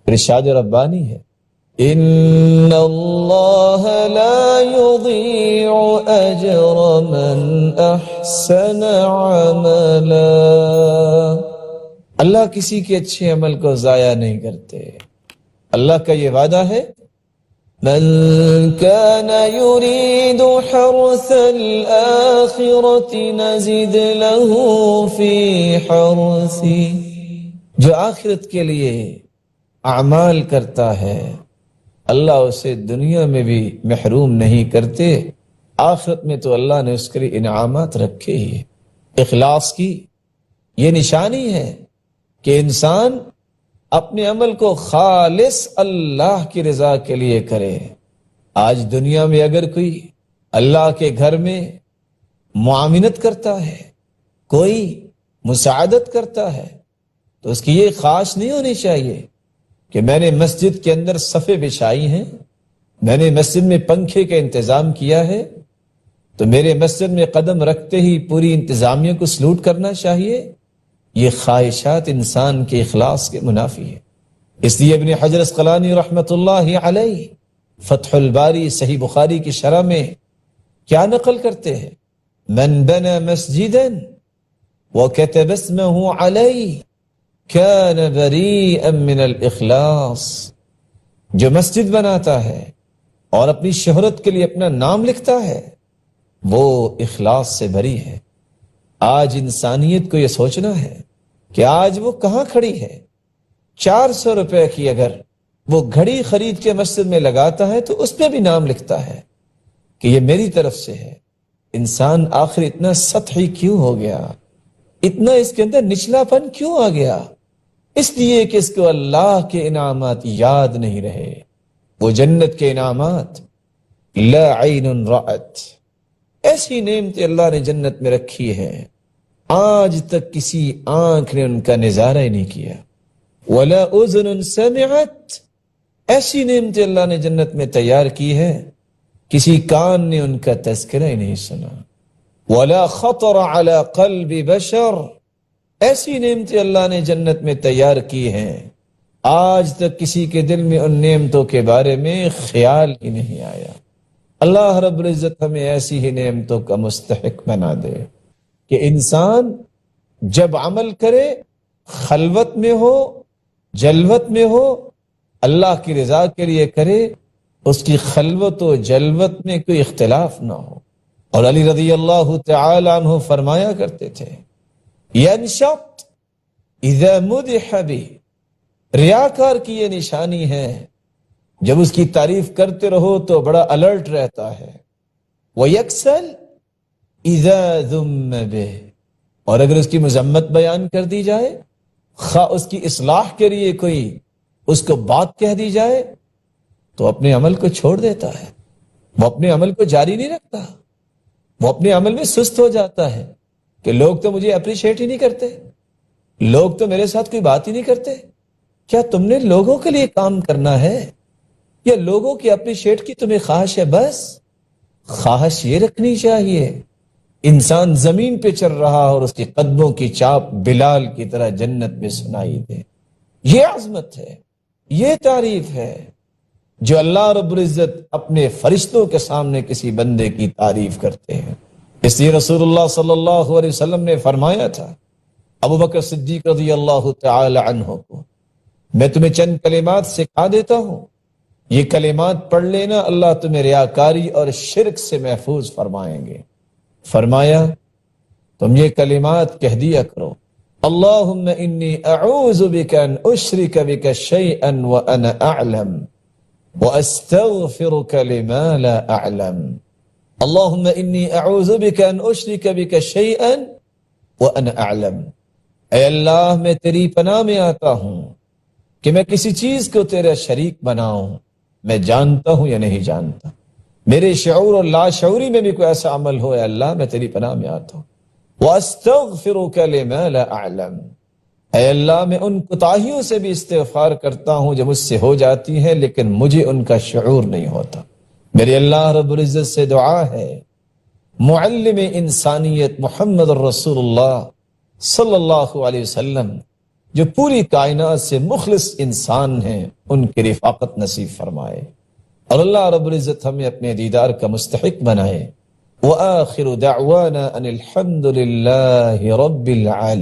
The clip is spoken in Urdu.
ارشاد ربانی ہے، ان اللہ لا یضیع اجر من احسن عملا، اللہ کسی کے اچھے عمل کو ضائع نہیں کرتے۔ اللہ کا یہ وعدہ ہے، من كان يريد حرث الآخرة نزد له في حرثه، جو آخرت کے لیے اعمال کرتا ہے اللہ اسے دنیا میں بھی محروم نہیں کرتے، آخرت میں تو اللہ نے اس کے لیے انعامات رکھے ہی۔ اخلاص کی یہ نشانی ہے کہ انسان اپنے عمل کو خالص اللہ کی رضا کے لیے کرے۔ آج دنیا میں اگر کوئی اللہ کے گھر میں معاونت کرتا ہے، کوئی مساعدت کرتا ہے، تو اس کی یہ خواہش نہیں ہونی چاہیے کہ میں نے مسجد کے اندر صفیں بچھائی ہیں، میں نے مسجد میں پنکھے کا انتظام کیا ہے، تو میرے مسجد میں قدم رکھتے ہی پوری انتظامیہ کو سلوٹ کرنا چاہیے۔ یہ خواہشات انسان کے اخلاص کے منافی ہے۔ اس لیے ابن حجر اسقلانی رحمۃ اللہ علیہ فتح الباری صحیح بخاری کی شرح میں کیا نقل کرتے ہیں، من بنى مسجدا وكتب اسمه عليه كان بريئا من الاخلاص، جو مسجد بناتا ہے اور اپنی شہرت کے لیے اپنا نام لکھتا ہے وہ اخلاص سے بری ہے۔ آج انسانیت کو یہ سوچنا ہے کہ آج وہ کہاں کھڑی ہے۔ 400 روپے کی اگر وہ گھڑی خرید کے مسجد میں لگاتا ہے تو اس پہ بھی نام لکھتا ہے کہ یہ میری طرف سے ہے۔ انسان آخر اتنا سطحی کیوں ہو گیا، اتنا اس کے اندر نچلا پن کیوں آ گیا؟ اس لیے کہ اس کو اللہ کے انعامات یاد نہیں رہے، وہ جنت کے انعامات، لا عین رأت، ایسی نعمتیں اللہ نے جنت میں رکھی ہے آج تک کسی آنکھ نے ان کا نظارہ ہی نہیں کیا، ولا اذن سمعت، ایسی نعمتیں اللہ نے جنت میں تیار کی ہے کسی کان نے ان کا تذکرہ ہی نہیں سنا، ولا خطر علی قلب بشر، ایسی نعمتیں اللہ نے جنت میں تیار کی ہیں آج تک کسی کے دل میں ان نعمتوں کے بارے میں خیال ہی نہیں آیا۔ اللہ رب العزت ہمیں ایسی ہی نعمتوں کا مستحق بنا دے کہ انسان جب عمل کرے خلوت میں ہو جلوت میں ہو، اللہ کی رضا کے لیے کرے، اس کی خلوت و جلوت میں کوئی اختلاف نہ ہو۔ اور علی رضی اللہ تعالی عنہ فرمایا کرتے تھے، ینشط اذا مدح بی، ریاکار کی یہ نشانی ہے جب اس کی تعریف کرتے رہو تو بڑا الرٹ رہتا ہے، وَيَكْسَلْ اِذَا ذُمَّ بِهِ، اور اگر اس کی مذمت بیان کر دی جائے، خواہ اس کی اصلاح کے لیے کوئی اس کو بات کہہ دی جائے تو اپنے عمل کو چھوڑ دیتا ہے، وہ اپنے عمل کو جاری نہیں رکھتا، وہ اپنے عمل میں سست ہو جاتا ہے کہ لوگ تو مجھے اپریشیٹ ہی نہیں کرتے، لوگ تو میرے ساتھ کوئی بات ہی نہیں کرتے۔ کیا تم نے لوگوں کے لیے کام کرنا ہے یا لوگوں کی اپریشیٹ کی تمہیں خواہش ہے؟ بس خواہش یہ رکھنی چاہیے انسان زمین پہ چل رہا اور اس کے قدموں کی چاپ بلال کی طرح جنت میں سنائی دے۔ یہ عظمت ہے، یہ تعریف ہے جو اللہ رب العزت اپنے فرشتوں کے سامنے کسی بندے کی تعریف کرتے ہیں۔ اس لیے رسول اللہ صلی اللہ علیہ وسلم نے فرمایا تھا ابو بکر صدیق رضی اللہ تعالی عنہ کو، میں تمہیں چند کلمات سکھا دیتا ہوں، یہ کلمات پڑھ لینا، اللہ تمہیں ریاکاری اور شرک سے محفوظ فرمائیں گے۔ فرمایا تم یہ کلمات کہہ دیا کرو، اللہم انی اعوذ بک ان اشرک بک شیئا وانا اعلم واستغفرک لما لا اعلم، اللہم انی اعوذ بک ان اشرک بک شیئا وانا اعلم، اے اللہ میں تیری پناہ میں آتا ہوں کہ میں کسی چیز کو تیرا شریک بناؤں، میں جانتا ہوں یا نہیں جانتا، میرے شعور اور لاشعوری میں بھی کوئی ایسا عمل ہو، اے اللہ میں تیری پناہ میں آتا ہوں، وَأَسْتَغْفِرُكَ لِمَا لَا أَعْلَمُ، اے اللہ میں ان کوتاہیوں سے بھی استغفار کرتا ہوں جو مجھ سے ہو جاتی ہیں لیکن مجھے ان کا شعور نہیں ہوتا۔ میرے اللہ رب العزت سے دعا ہے معلم انسانیت محمد الرسول اللہ صلی اللہ علیہ وسلم جو پوری کائنات سے مخلص انسان ہیں ان کی رفاقت نصیب فرمائے، اور اللہ رب العزت ہمیں اپنے دیدار کا مستحق بنائے۔ وآخر دعوانا ان الحمد للہ رب العالمین۔